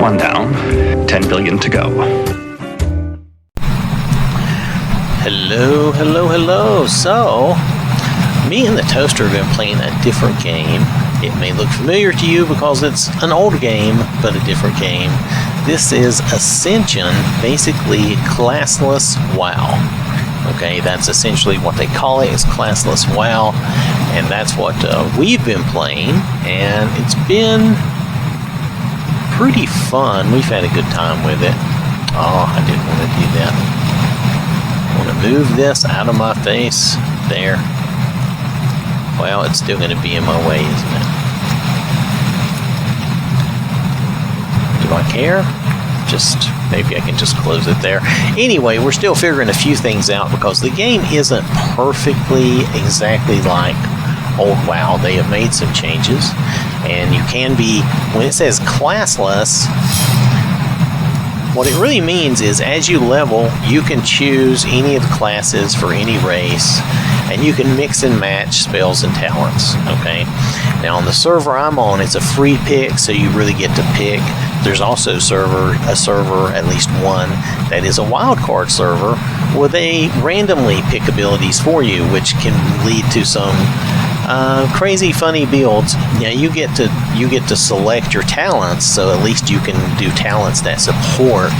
one down, 10 billion to go. Hello, hello, hello. So, me and the Toaster have been playing a different game. It may look familiar to you because it's an old game, but a different game. This is Ascension, basically classless WoW. Okay, that's essentially what they call it, is classless WoW, and that's what we've been playing, and it's been pretty fun. We've had a good time with it. Oh, I didn't want to do that. I want to move this out of my face. There. Well, it's still going to be in my way, isn't it? Do I care? Just maybe I can just close it there. Anyway, we're still figuring a few things out because the game isn't perfectly exactly like old WoW. They have made some changes, and you can be, when it says classless, what it really means is as you level, you can choose any of the classes for any race, and you can mix and match spells and talents. Okay. Now on the server I'm on, it's a free pick, so you really get to pick. There's also a server, at least one, that is a wildcard server where they randomly pick abilities for you, which can lead to some crazy, funny builds. Now you get to select your talents, so at least you can do talents that support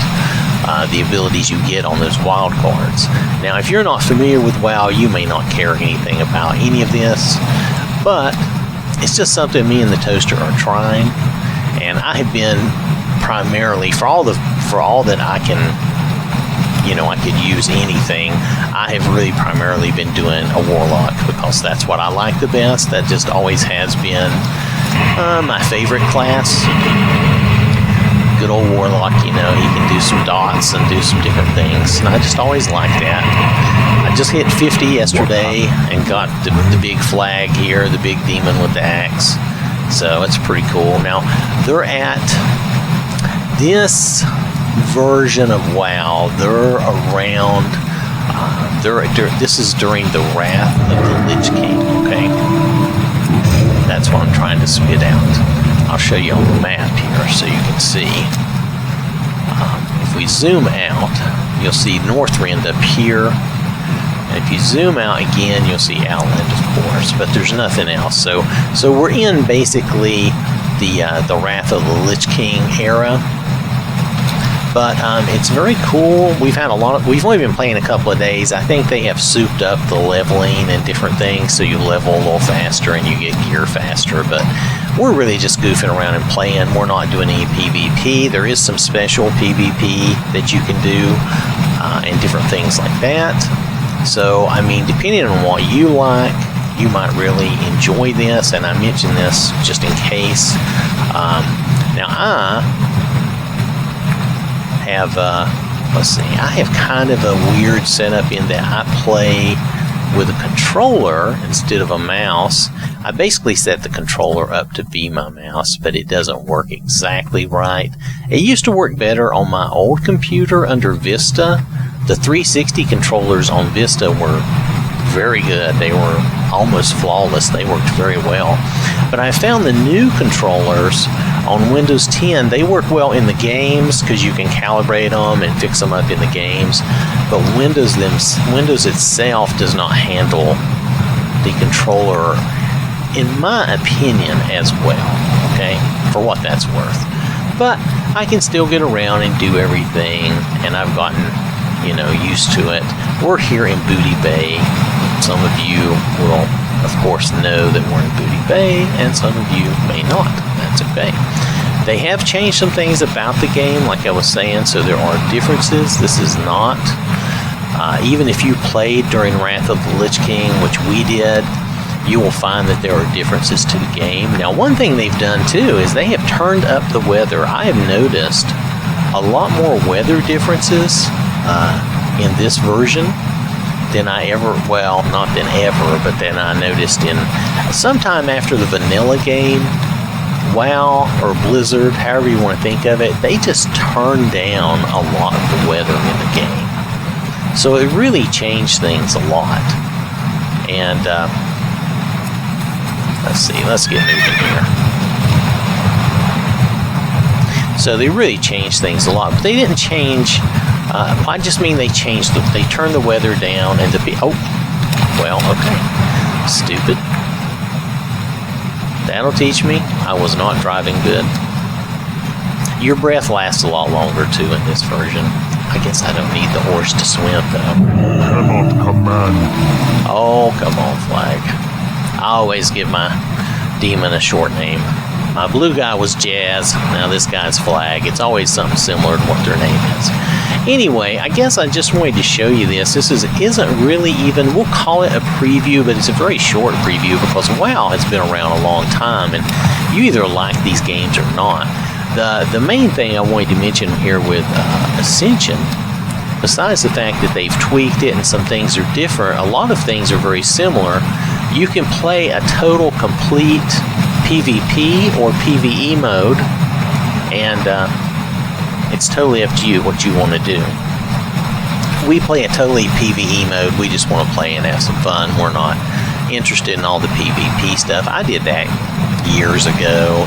the abilities you get on those wild cards. Now, if you're not familiar with WoW, you may not care anything about any of this, but it's just something me and the Toaster are trying, and I have been primarily, for all that I can, I could use anything, I have really primarily been doing a Warlock because that's what I like the best. That just always has been my favorite class. Good old Warlock, he can do some dots and do some different things, and I just always like that. I just hit 50 yesterday and got the big flag here, the big demon with the axe, so it's pretty cool. Now, they're at this version of WoW, they're around, this is during the Wrath of the Lich King, okay? That's what I'm trying to spit out. I'll show you on the map here so you can see. If we zoom out, you'll see Northrend up here. And if you zoom out again, you'll see Outland, of course, but there's nothing else. So we're in basically the Wrath of the Lich King era. But it's very cool. We've only been playing a couple of days. I think they have souped up the leveling and different things, so you level a little faster and you get gear faster. But we're really just goofing around and playing. We're not doing any PvP. There is some special PvP that you can do and different things like that. So, I mean, depending on what you like, you might really enjoy this. And I mention this just in case. Now, I have kind of a weird setup in that I play with a controller instead of a mouse. I basically set the controller up to be my mouse, but it doesn't work exactly right. It used to work better on my old computer under Vista. The 360 controllers on Vista were very good. They were almost flawless. They worked very well. But I found the new controllers on Windows 10, they work well in the games because you can calibrate them and fix them up in the games. But Windows itself does not handle the controller, in my opinion, as well. Okay, for what that's worth. But I can still get around and do everything, and I've gotten, used to it. We're here in Booty Bay. Some of you will, of course, know that we're in Booty Bay, and some of you may not. That's okay. They have changed some things about the game, like I was saying, so there are differences. This is not, even if you played during Wrath of the Lich King, which we did, you will find that there are differences to the game. Now, one thing they've done, too, is they have turned up the weather. I have noticed a lot more weather differences in this version than I ever, well, not than ever, but than I noticed in sometime after the vanilla game. WoW or Blizzard, however you want to think of it, they just turned down a lot of the weather in the game. So it really changed things a lot. And let's see, let's get moving here. So they really changed things a lot, but they didn't change. I just mean they changed. They turned the weather down, and well, okay, stupid. That'll teach me. I was not driving good. Your breath lasts a lot longer too in this version. I guess I don't need the horse to swim though. Cannot command. Oh, come on, Flag. I always give my demon a short name. My blue guy was Jazz. Now this guy's Flag. It's always something similar to what their name is. Anyway, I guess I just wanted to show you this. This isn't really even, we'll call it a preview, but it's a very short preview because WoW has been around a long time, and you either like these games or not. The main thing I wanted to mention here with Ascension, besides the fact that they've tweaked it and some things are different, a lot of things are very similar. You can play a total complete PvP or PvE mode, and it's totally up to you what you want to do. We play a totally PvE mode. We just want to play and have some fun. We're not interested in all the PvP stuff. I did that years ago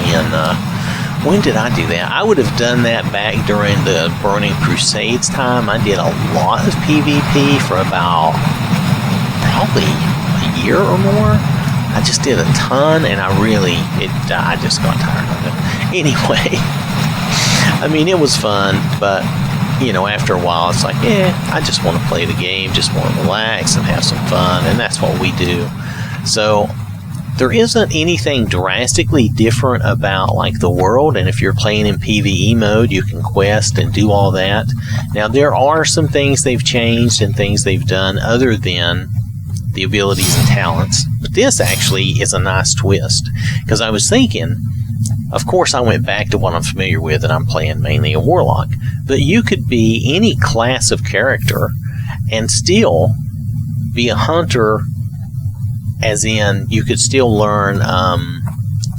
when did I do that? I would have done that back during the Burning Crusades time. I did a lot of PvP for about probably a year or more. I just did a ton, and I just got tired of it. Anyway, I mean, it was fun, but, you know, after a while, it's like, I just want to play the game, just want to relax and have some fun, and that's what we do. So there isn't anything drastically different about, like, the world, and if you're playing in PvE mode, you can quest and do all that. Now, there are some things they've changed and things they've done other than the abilities and talents, but this actually is a nice twist, because I was thinking, of course I went back to what I'm familiar with, and I'm playing mainly a warlock, but you could be any class of character and still be a hunter, as in you could still learn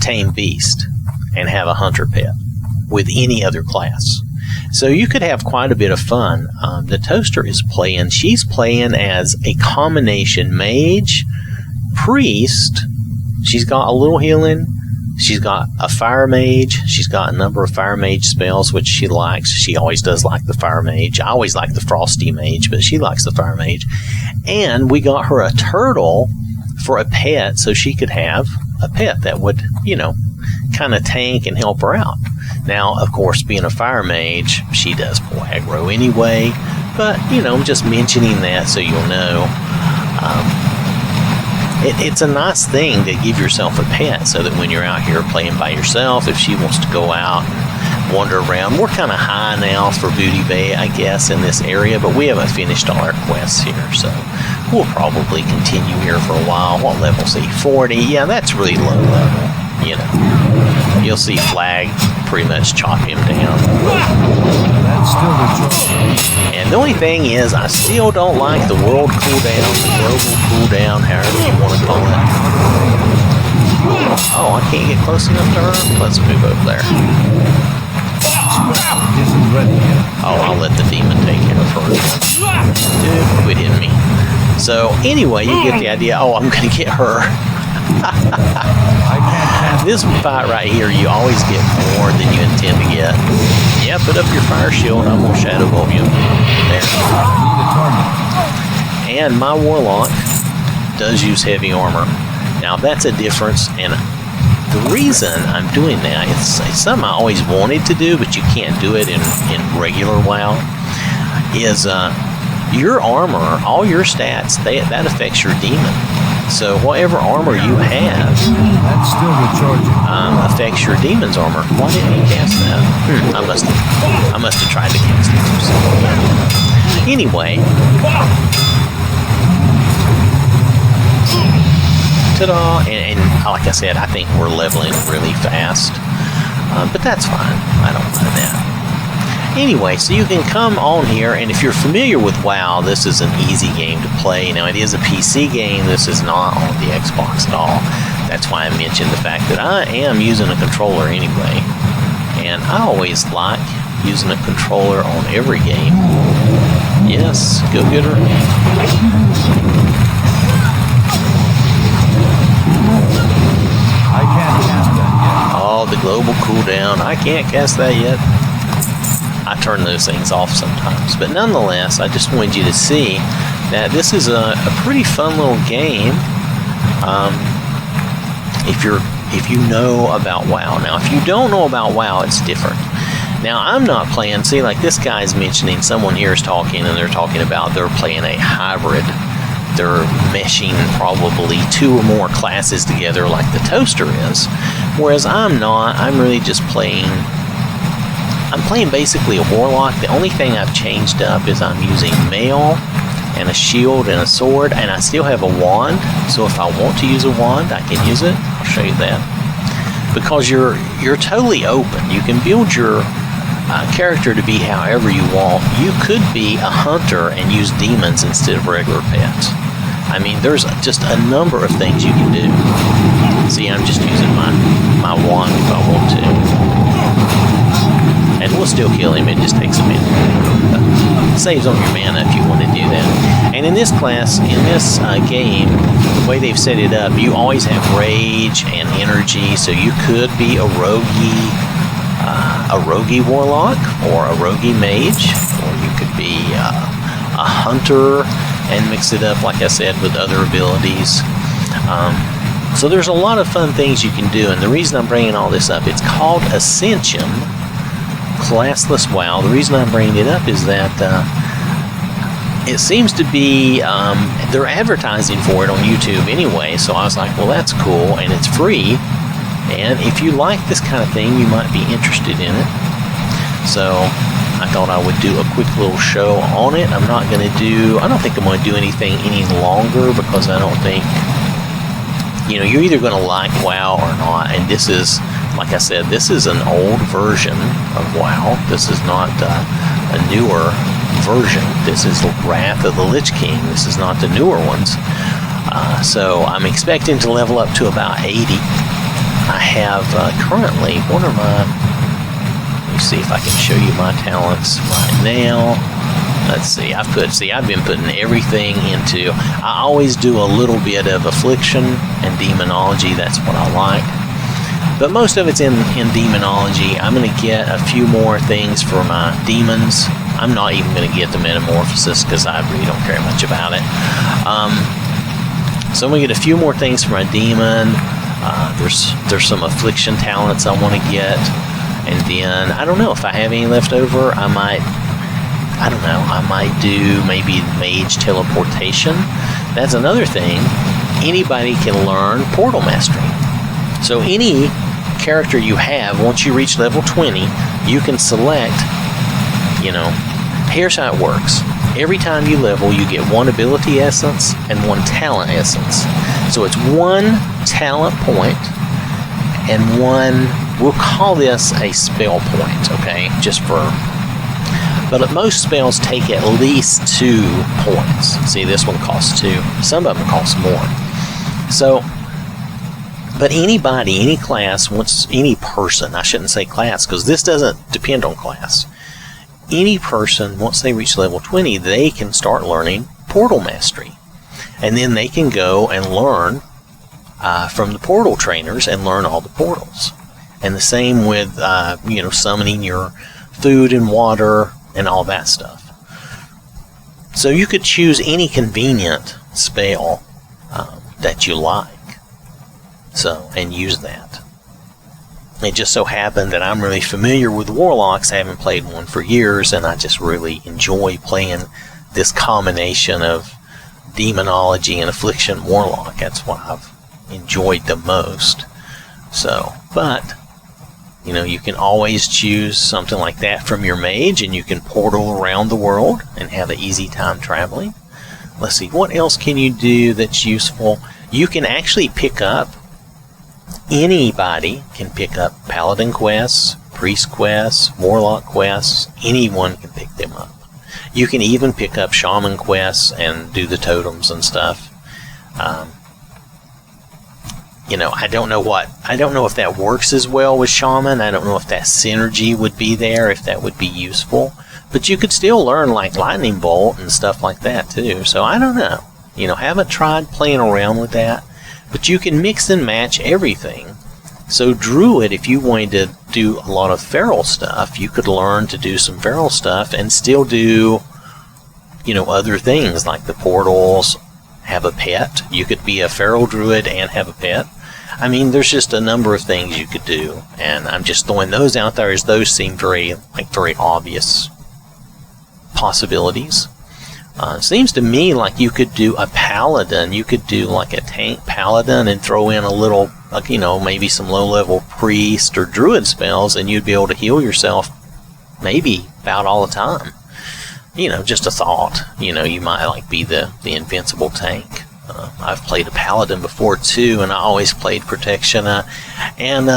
Tame Beast and have a hunter pet with any other class. So you could have quite a bit of fun. The Toaster is playing, she's playing as a combination mage, priest, she's got a little healing, she's got a fire mage, she's got a number of fire mage spells which she likes. She always does like the fire mage. I always like the frosty mage, but she likes the fire mage. And we got her a turtle for a pet, so she could have a pet that would, you know, kind of tank and help her out. Now, of course, being a fire mage, she does pull aggro anyway, but, you know, I'm just mentioning that so you'll know. It's a nice thing to give yourself a pet so that when you're out here playing by yourself, if she wants to go out and wander around, we're kind of high now for Booty Bay, I guess, in this area, but we haven't finished all our quests here, so we'll probably continue here for a while. What level is he? 40? Yeah, that's really low level, you know. You'll see Flag pretty much chop him down. That's still the job. And the only thing is, I still don't like the world cooldown, the global cooldown, however you want to call it. Oh, I can't get close enough to her? Let's move over there. Isn't ready yet. Oh, I'll let the demon take care of her. Dude, quit hitting me. So, anyway, you get the idea. Oh, I'm going to get her. I can't cast. This fight right here, you always get more than you intend to get. Yeah, put up your fire shield, I'm going to shadow bomb you. There. Need a target. And my warlock does use heavy armor. Now, that's a difference, and the reason I'm doing that, it's something I always wanted to do, but you can't do it in regular WoW, is your armor, all your stats, that affects your demon. So whatever armor you have That's still recharging. affects your demon's armor. Why didn't he cast that? I must have tried to cast it too soon. Anyway, ta-da! And like I said, I think we're leveling really fast, but that's fine. I don't mind that. Anyway, so you can come on here, and if you're familiar with WoW, this is an easy game to play. Now, it is a PC game. This is not on the Xbox at all. That's why I mentioned the fact that I am using a controller anyway. And I always like using a controller on every game. Yes, go get her. I can't cast that yet. Oh, the global cooldown. I can't cast that yet. I turn those things off sometimes. But nonetheless, I just wanted you to see that this is a pretty fun little game. If you know about WoW. Now, if you don't know about WoW, it's different. Now, I'm not playing. See, like this guy's mentioning, someone here is talking, and they're talking about they're playing a hybrid. They're meshing probably 2 or more classes together like the Toaster is. Whereas I'm not. I'm really just playing. I'm playing basically a Warlock. The only thing I've changed up is I'm using mail and a shield and a sword, and I still have a wand. So if I want to use a wand, I can use it. I'll show you that. Because you're totally open. You can build your character to be however you want. You could be a hunter and use demons instead of regular pets. I mean, there's just a number of things you can do. See, I'm just using my wand if I want to. And we'll still kill him, it just takes a minute. Saves on your mana if you want to do that. And in this class, in this game, the way they've set it up, you always have rage and energy, so you could be a roguey warlock, or a roguey mage, or you could be a hunter and mix it up, like I said, with other abilities. So there's a lot of fun things you can do, and the reason I'm bringing all this up, it's called Ascension, Classless WoW. The reason I'm bringing it up is that it seems to be, they're advertising for it on YouTube anyway, so I was like, well, that's cool, and it's free, and if you like this kind of thing, you might be interested in it. So I thought I would do a quick little show on it. I don't think I'm going to do anything any longer, because I don't think, you're either going to like WoW or not, and this is, like I said, this is an old version of WoW. This is not a newer version. This is Wrath of the Lich King. This is not the newer ones. So I'm expecting to level up to about 80. I have currently, let me see if I can show you my talents right now. Let's see, I've been putting everything into, I always do a little bit of Affliction and Demonology. That's what I like. But most of it's in Demonology. I'm going to get a few more things for my demons. I'm not even going to get the Metamorphosis, because I really don't care much about it. So I'm going to get a few more things for my demon. There's some Affliction talents I want to get. And then, I don't know, if I have any left over, I might do maybe Mage Teleportation. That's another thing. Anybody can learn Portal Mastery. So any character you have, once you reach level 20, you can select, here's how it works. Every time you level, you get 1 ability essence and 1 talent essence. So it's 1 talent point and 1, we'll call this a spell point, okay? But most spells take at least 2 points. See, this one costs 2. Some of them cost more. So, but anybody, any class, any person, I shouldn't say class, because this doesn't depend on class. Any person, once they reach level 20, they can start learning Portal Mastery. And then they can go and learn from the portal trainers and learn all the portals. And the same with, summoning your food and water and all that stuff. So you could choose any convenient spell that you like. And use that. It just so happened that I'm really familiar with Warlocks. I haven't played one for years, and I just really enjoy playing this combination of Demonology and Affliction Warlock. That's what I've enjoyed the most. But you can always choose something like that from your mage, and you can portal around the world and have an easy time traveling. Let's see, what else can you do that's useful? You can actually pick up, anybody can pick up Paladin quests, Priest quests, Warlock quests. Anyone can pick them up. You can even pick up Shaman quests and do the totems and stuff. I don't know if that works as well with Shaman. I don't know if that synergy would be there, if that would be useful. But you could still learn like Lightning Bolt and stuff like that too. So I don't know. Haven't tried playing around with that. But you can mix and match everything. So Druid, if you wanted to do a lot of feral stuff, you could learn to do some feral stuff and still do, you know, other things like the portals, have a pet. You could be a feral druid and have a pet. I mean, there's just a number of things you could do, and I'm just throwing those out there as those seem very obvious possibilities. Seems to me like you could do a paladin. You could do like a tank paladin and throw in a little, like, you know, maybe some low-level priest or druid spells, and you'd be able to heal yourself maybe about all the time. You know, just a thought. You know, you might like be the invincible tank. I've played a paladin before too, and I always played protection, and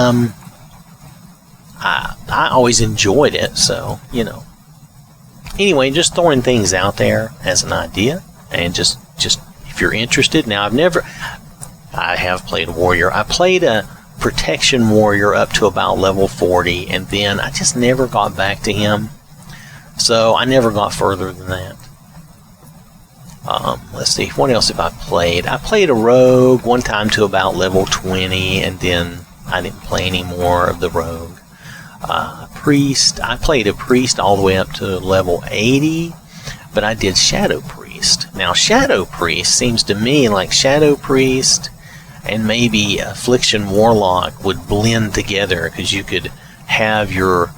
I always enjoyed it. So, you know. Anyway, just throwing things out there as an idea, and just if you're interested. Now, I have played a warrior. I played a protection warrior up to about level 40, and then I just never got back to him. So I never got further than that. Let's see, what else have I played? I played a rogue one time to about level 20, and then I didn't play any more of the rogue. Priest, I played a priest all the way up to level 80, but I did Shadow Priest. Now, Shadow Priest seems to me like Shadow Priest and maybe Affliction Warlock would blend together, because you could have your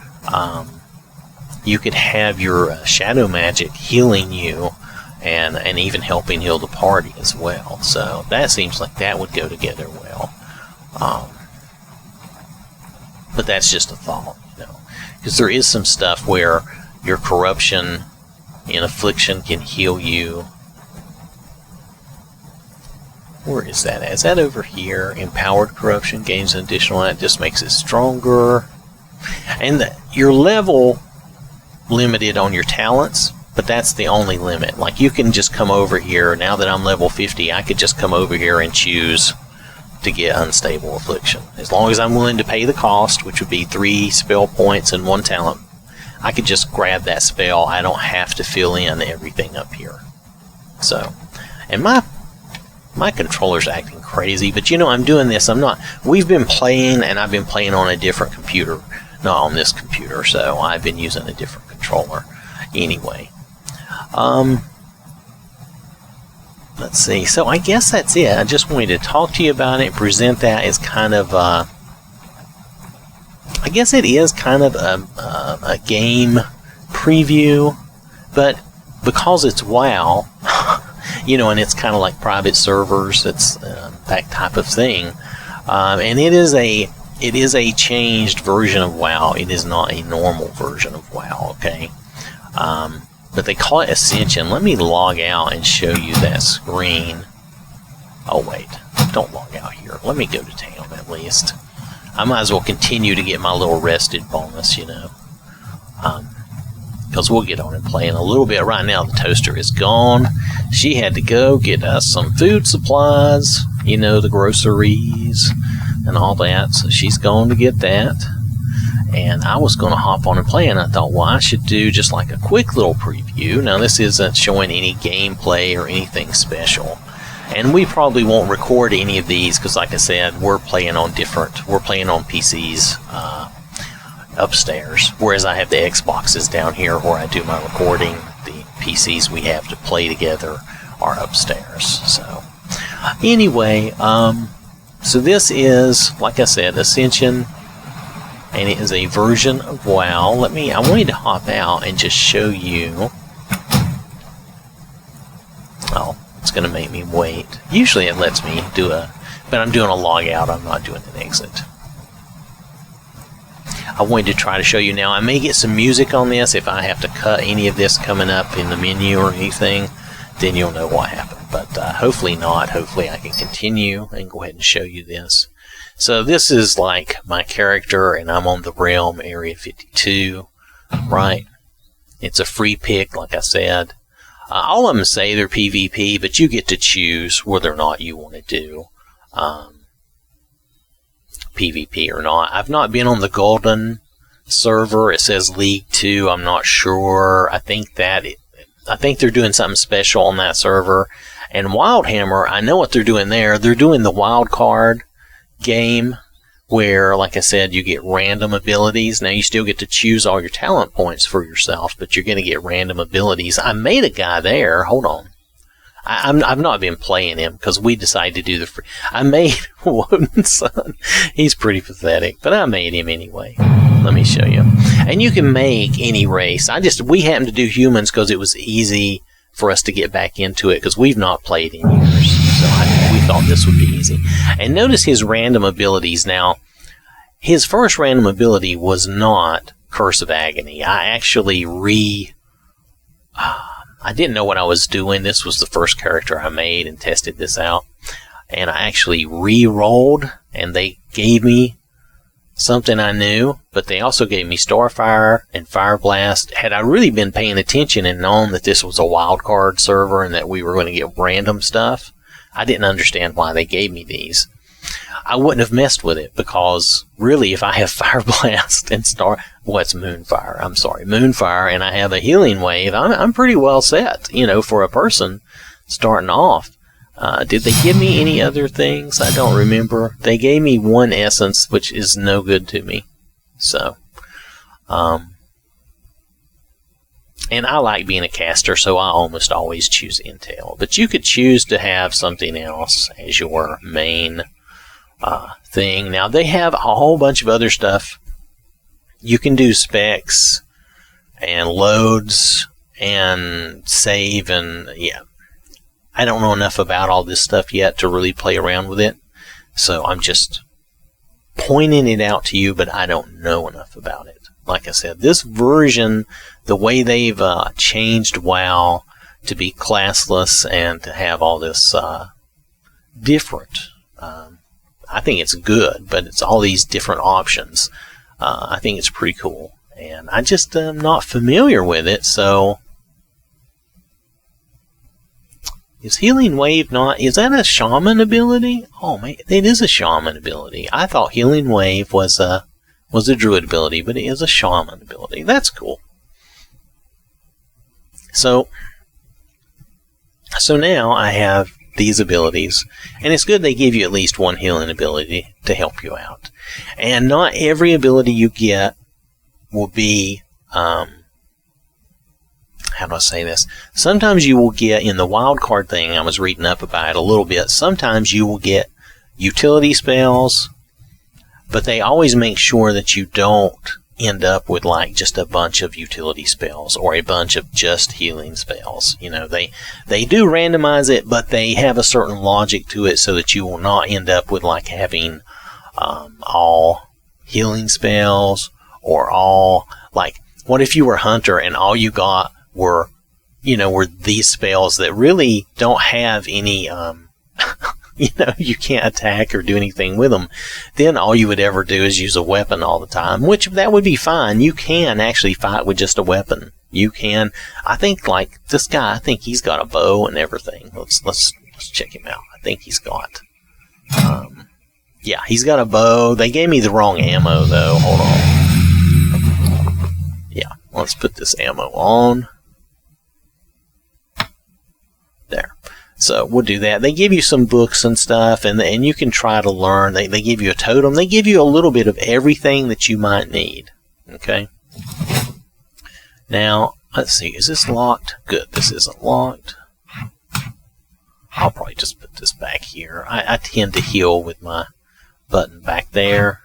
shadow magic healing you and even helping heal the party as well. So that seems like that would go together well. But that's just a thought, you know, because there is some stuff where your corruption in Affliction can heal you. Where is that? Is that over here? Empowered corruption gains an additional, that just makes it stronger. And your level limited on your talents, but that's the only limit. Like, you can just come over here, now that I'm level 50, I could just come over here and choose to get Unstable Affliction. As long as I'm willing to pay the cost, which would be 3 spell points and 1 talent, I could just grab that spell. I don't have to fill in everything up here. So, and my controller's acting crazy, but you know, I'm doing this, we've been playing, and I've been playing on a different computer, not on this computer, so I've been using a different controller. Anyway, let's see, so I guess that's it. I just wanted to talk to you about it, present that as kind of, I guess it is kind of a game preview, but because it's WoW, you know, and it's kind of like private servers, it's that type of thing, and it is a changed version of WoW. It is not a normal version of WoW, okay? But they call it Ascension. Let me log out and show you that screen. Oh, wait. Don't log out here. Let me go to town, at least. I might as well continue to get my little rested bonus, you know. Because we'll get on and play in a little bit. Right now, the toaster is gone. She had to go get us some food supplies, you know, the groceries and all that. So she's going to get that. And I was going to hop on and play, and I thought, well, I should do just like a quick little preview. Now, this isn't showing any gameplay or anything special. And we probably won't record any of these because, like I said, we're playing on PCs upstairs, whereas I have the Xboxes down here where I do my recording. The PCs we have to play together are upstairs. So, anyway, so this is, like I said, Ascension. And it is a version of WoW. I wanted to hop out and just show you. Oh, it's going to make me wait. Usually it lets me do but I'm doing a log out. I'm not doing an exit. I wanted to try to show you now. I may get some music on this. If I have to cut any of this coming up in the menu or anything, then you'll know what happened. But hopefully not. Hopefully I can continue and go ahead and show you this. So this is like my character, and I'm on the realm Area 52, right? It's a free pick, like I said. All of them say they're PvP, but you get to choose whether or not you want to do PvP or not. I've not been on the Golden server. It says League 2. I'm not sure. I think they're doing something special on that server. And Wildhammer, I know what they're doing there. They're doing the wild card game where, like I said, you get random abilities. Now, you still get to choose all your talent points for yourself, but you're going to get random abilities. I made a guy there. Hold on. I've not been playing him because we decided to do the free. I made Woden's son. He's pretty pathetic, but I made him anyway. Let me show you. And you can make any race. We happened to do humans because it was easy for us to get back into it because we've not played in years. So we thought this would be easy. And notice his random abilities. Now, his first random ability was not Curse of Agony. I actually I didn't know what I was doing. This was the first character I made and tested this out. And I actually re-rolled, and they gave me something I knew, but they also gave me Starfire and Fire Blast. Had I really been paying attention and known that this was a wildcard server and that we were going to get random stuff, I didn't understand why they gave me these. I wouldn't have messed with it because really if I have Fire Blast and Moonfire, and I have a Healing Wave, I'm pretty well set, for a person starting off. Did they give me any other things? I don't remember. They gave me one essence, which is no good to me. So, and I like being a caster, so I almost always choose Intel. But you could choose to have something else as your main thing. Now, they have a whole bunch of other stuff. You can do specs and loads and save and, yeah. I don't know enough about all this stuff yet to really play around with it. So I'm just pointing it out to you, but I don't know enough about it. Like I said, this version, the way they've changed WoW to be classless and to have all this different, I think it's good, but it's all these different options. I think it's pretty cool. And I just am not familiar with it, so... Is Healing Wave not... Is that a shaman ability? Oh, man, it is a shaman ability. I thought Healing Wave was a druid ability, but it is a shaman ability. That's cool. So now I have these abilities, and it's good they give you at least one healing ability to help you out. And not every ability you get will be... how do I say this? Sometimes you will get, in the wildcard thing, I was reading up about it a little bit, sometimes you will get utility spells, but they always make sure that you don't end up with like just a bunch of utility spells or a bunch of just healing spells. They do randomize it, but they have a certain logic to it so that you will not end up with like having all healing spells or all, like, what if you were a hunter and all you got were these spells that really don't have any, you can't attack or do anything with them. Then all you would ever do is use a weapon all the time, which that would be fine. You can actually fight with just a weapon. You can, I think, like this guy, I think he's got a bow and everything. Let's check him out. I think he's got, yeah, he's got a bow. They gave me the wrong ammo though. Hold on. Yeah, let's put this ammo on. There. So we'll do that. They give you some books and stuff, and you can try to learn. They give you a totem. They give you a little bit of everything that you might need. Okay. Now, let's see. Is this locked? Good. This isn't locked. I'll probably just put this back here. I tend to heal with my button back there.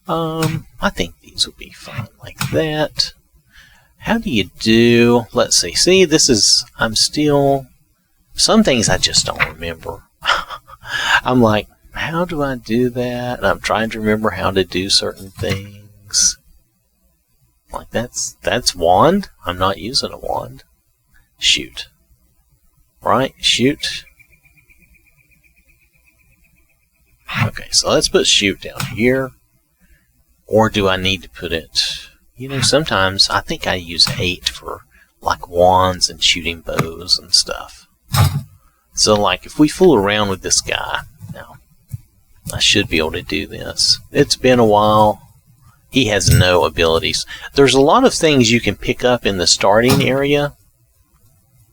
I think these will be fine like that. How do you do... Let's see. See, this is... I'm still... Some things I just don't remember. I'm like, how do I do that? And I'm trying to remember how to do certain things. Like, that's wand? I'm not using a wand. Shoot. Right? Shoot. Okay, so let's put shoot down here. Or do I need to put it... sometimes I think I use 8 for like wands and shooting bows and stuff. So like if we fool around with this guy, now I should be able to do this. It's been a while. He has no abilities. There's a lot of things you can pick up in the starting area.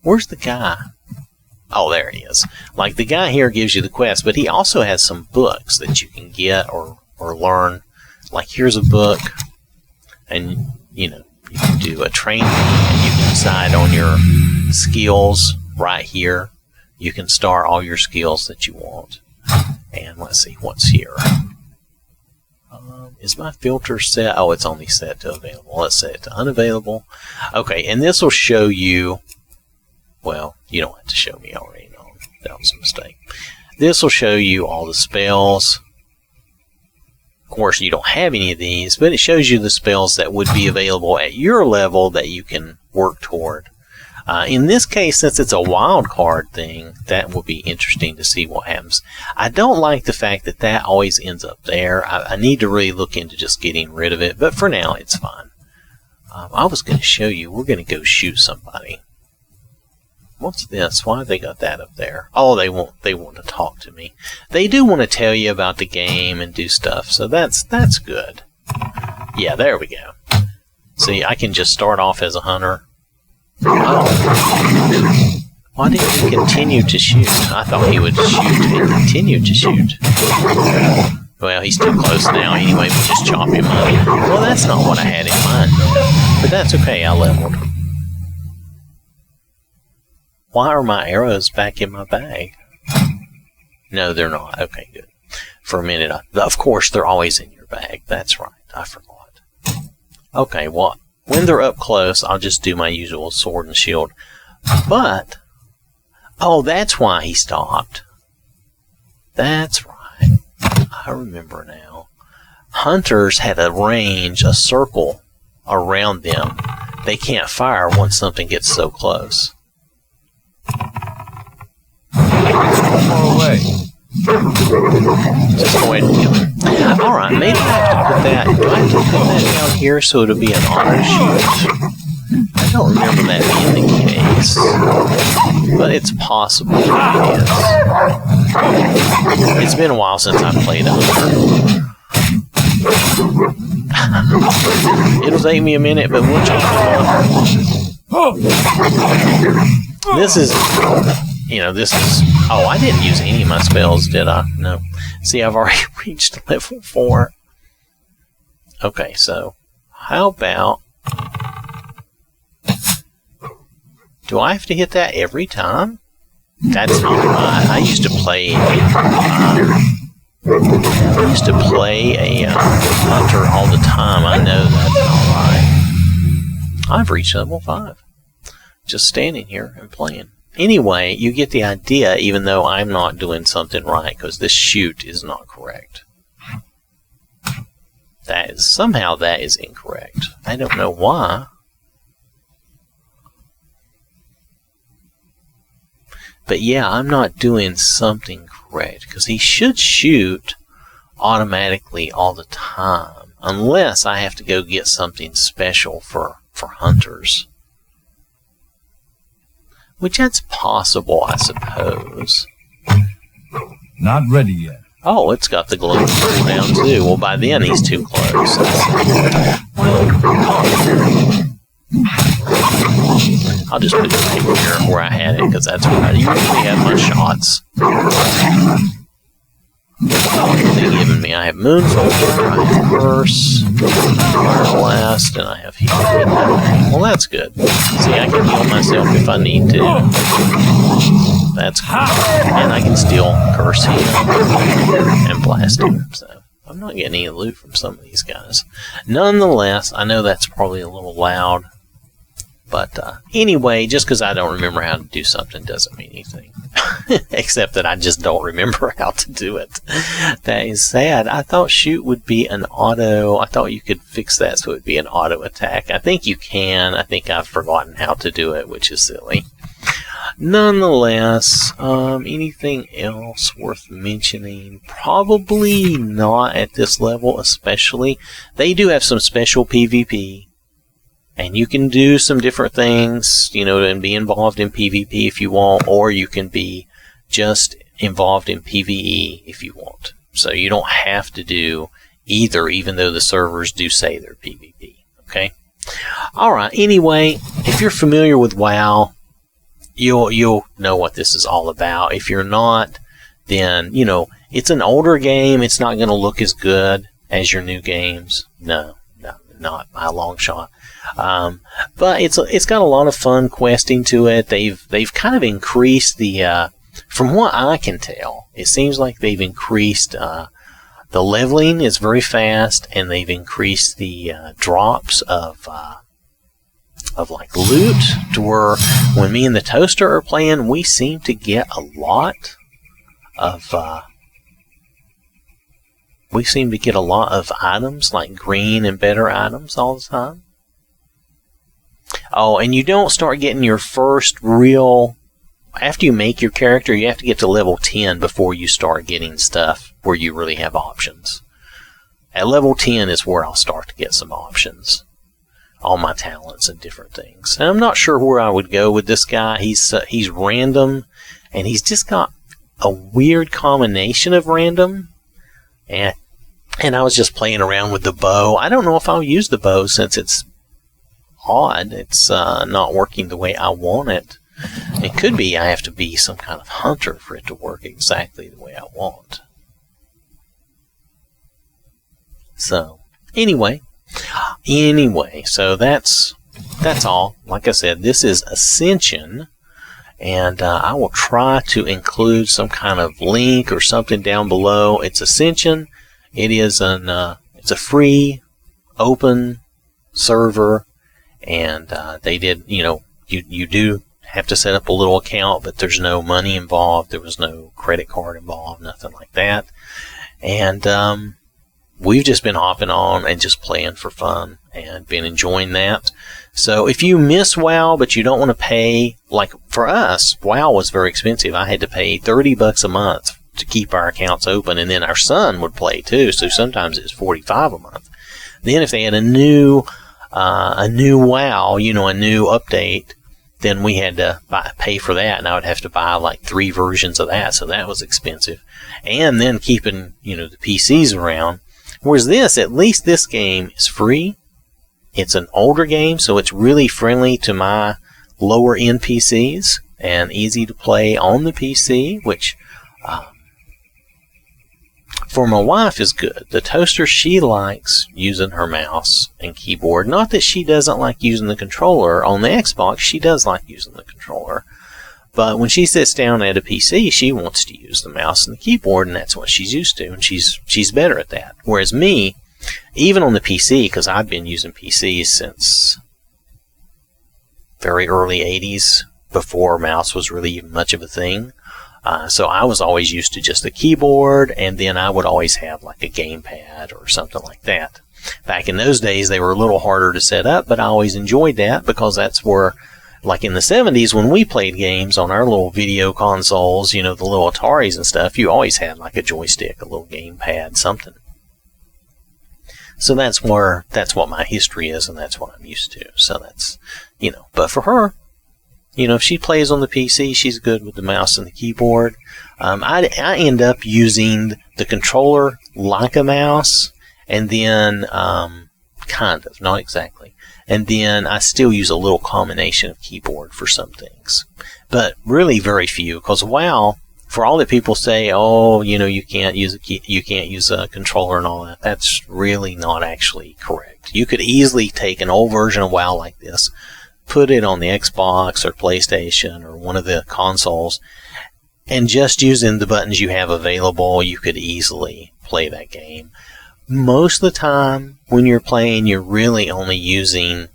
Where's the guy? Oh, there he is. Like the guy here gives you the quest, but he also has some books that you can get or or learn. Like, here's a book, and you can do a training, and you can decide on your skills right here. You can start all your skills that you want. And let's see what's here. Is my filter set? Oh, it's only set to available. Let's set it to unavailable. Okay, and this will show you. Well, you don't have to show me. I already know. That was a mistake. This will show you all the spells. Of course, you don't have any of these, but it shows you the spells that would be available at your level that you can work toward. In this case, since it's a wild card thing, that will be interesting to see what happens. I don't like the fact that that always ends up there. I need to really look into just getting rid of it, but for now, it's fine. I was going to show you, we're going to go shoot somebody. What's this? Why have they got that up there? Oh, they want to talk to me. They do want to tell you about the game and do stuff, so that's good. Yeah, there we go. See, I can just start off as a hunter. Oh. Why didn't he continue to shoot? I thought he would shoot and continue to shoot. Well, he's too close now anyway, we'll just chop him up. Well, that's not what I had in mind. But that's okay, I leveled. Why are my arrows back in my bag? No, they're not. Okay, good. For a minute, of course, they're always in your bag. That's right, I forgot. Okay, well, when they're up close, I'll just do my usual sword and shield. But, oh, that's why he stopped. That's right. I remember now. Hunters had a range, a circle around them. They can't fire once something gets so close. One more away. Just go ahead and kill him. Alright, maybe I have to put that. Do I have to put that down here so it'll be an auto shoot? I don't remember that being the case. But it's possible it is. It's been a while since I played a hunter. It'll take me a minute, but we'll chop it up. This is, oh, I didn't use any of my spells, did I? No. See, I've already reached level 4. Okay, so, how about, do I have to hit that every time? That's not right. I used to play a hunter all the time. I know that's not right. I've reached level 5. Just standing here and playing. Anyway, you get the idea, even though I'm not doing something right, because this shoot is not correct. Somehow that is incorrect. I don't know why. But yeah, I'm not doing something correct, because he should shoot automatically all the time, unless I have to go get something special for hunters. Which that's possible, I suppose. Not ready yet. Oh, it's got the glow cooldown too. Well, by then he's too close. I'll just put it right here where I had it, because that's where I usually have my shots. What are they giving me? I have Moonfolder, I have Curse, Fire Blast, and I have Heal. Well, that's good. See, I can heal myself if I need to. That's good. And I can still Curse him and blast him. So, I'm not getting any loot from some of these guys. Nonetheless, I know that's probably a little loud. But anyway, just because I don't remember how to do something doesn't mean anything. Except that I just don't remember how to do it. That is sad. I thought shoot would be an auto. I thought you could fix that so it would be an auto attack. I think you can. I think I've forgotten how to do it, which is silly. Nonetheless, anything else worth mentioning? Probably not at this level, especially. They do have some special PvP. And you can do some different things, and be involved in PvP if you want, or you can be just involved in PvE if you want. So you don't have to do either, even though the servers do say they're PvP. Okay? Alright, anyway, if you're familiar with WoW, you'll know what this is all about. If you're not, then, it's an older game. It's not going to look as good. as your new games. No, not by a long shot. But it's got a lot of fun questing to it. They've kind of increased the from what I can tell, it seems like they've increased the leveling is very fast, and they've increased the drops of like loot, to where when me and the Toaster are playing, we seem to get a lot of items, like green and better items all the time. Oh, and you don't start getting your first real... After you make your character, you have to get to level 10 before you start getting stuff where you really have options. At level 10 is where I'll start to get some options. All my talents and different things. And I'm not sure where I would go with this guy. He's random, and he's just got a weird combination of random. And I was just playing around with the bow. I don't know if I'll use the bow since it's odd. It's not working the way I want it. It could be I have to be some kind of hunter for it to work exactly the way I want. So, anyway, so that's all. Like I said, this is Ascension, and I will try to include some kind of link or something down below. It's Ascension. It is it's a free, open server, and they did, you do have to set up a little account, but there's no money involved. There was no credit card involved, nothing like that. And we've just been hopping on and just playing for fun and been enjoying that. So if you miss WoW, but you don't want to pay, like for us, WoW was very expensive. I had to pay $30 a month to keep our accounts open, and then our son would play too. So sometimes it's $45 a month. Then if they had a new WoW, a new update, then we had to pay for that, and I would have to buy like 3 versions of that, so that was expensive. And then keeping, the PCs around. Whereas this, at least this game is free. It's an older game, so it's really friendly to my lower end PCs and easy to play on the PC, which for my wife is good. The Toaster, she likes using her mouse and keyboard. Not that she doesn't like using the controller. On the Xbox, she does like using the controller. But when she sits down at a PC, she wants to use the mouse and the keyboard, and that's what she's used to, and she's better at that. Whereas me, even on the PC, because I've been using PCs since very early 80s, before mouse was really even much of a thing. So I was always used to just the keyboard, and then I would always have like a gamepad or something like that. Back in those days, they were a little harder to set up, but I always enjoyed that because that's where, like in the 70s, when we played games on our little video consoles, the little Ataris and stuff, you always had like a joystick, a little gamepad, something. So that's what my history is, and that's what I'm used to. So that's, but for her, if she plays on the PC, she's good with the mouse and the keyboard. I end up using the controller like a mouse, and then, kind of, not exactly. And then I still use a little combination of keyboard for some things. But really very few, because WoW, for all that people say, you can't use a controller and all that, that's really not actually correct. You could easily take an old version of WoW like this, put it on the Xbox or PlayStation or one of the consoles, and just using the buttons you have available, you could easily play that game. Most of the time, when you're playing, you're really only using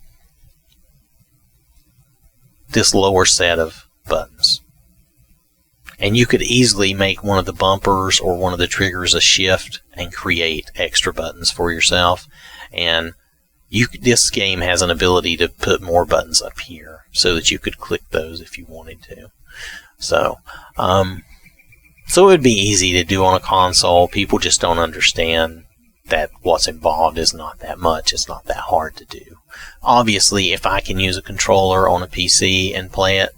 this lower set of buttons. And you could easily make one of the bumpers or one of the triggers a shift and create extra buttons for yourself. And this game has an ability to put more buttons up here so that you could click those if you wanted to. So it would be easy to do on a console. People just don't understand that what's involved is not that much. It's not that hard to do. Obviously, if I can use a controller on a PC and play it,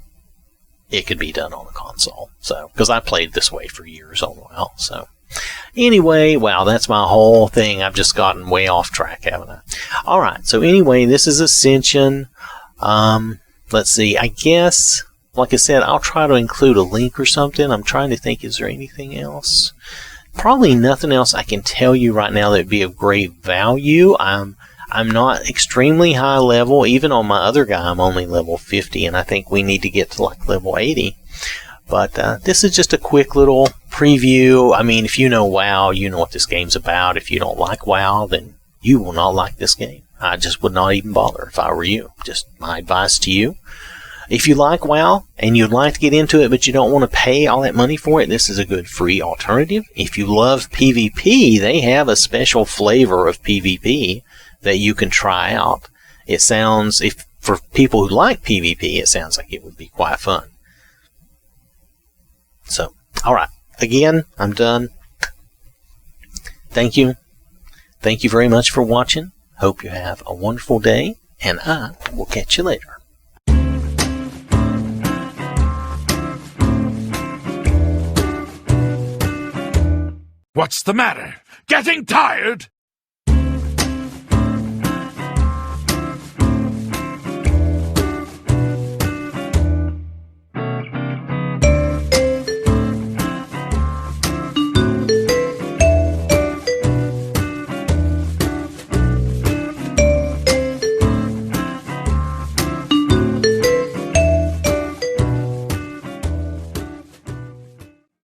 it could be done on a console. So, because I played this way for years on WoW. So, anyway, wow, that's my whole thing. I've just gotten way off track, haven't I? All right. So anyway, this is Ascension. Let's see. I guess, like I said, I'll try to include a link or something. I'm trying to think, is there anything else probably nothing else I can tell you right now that would be of great value. I'm not extremely high level. Even on my other guy, I'm only level 50, and I think we need to get to like level 80. But this is just a quick little preview. I mean, if you know WoW, you know what this game's about. If you don't like WoW, then you will not like this game. I just would not even bother if I were you. Just my advice to you. If you like WoW and you'd like to get into it, but you don't want to pay all that money for it, this is a good free alternative. If you love PvP, they have a special flavor of PvP that you can try out. It sounds, if for people who like PvP, it sounds like it would be quite fun. So, alright. Again, I'm done. Thank you. Thank you very much for watching. Hope you have a wonderful day, and I will catch you later. What's the matter? Getting tired?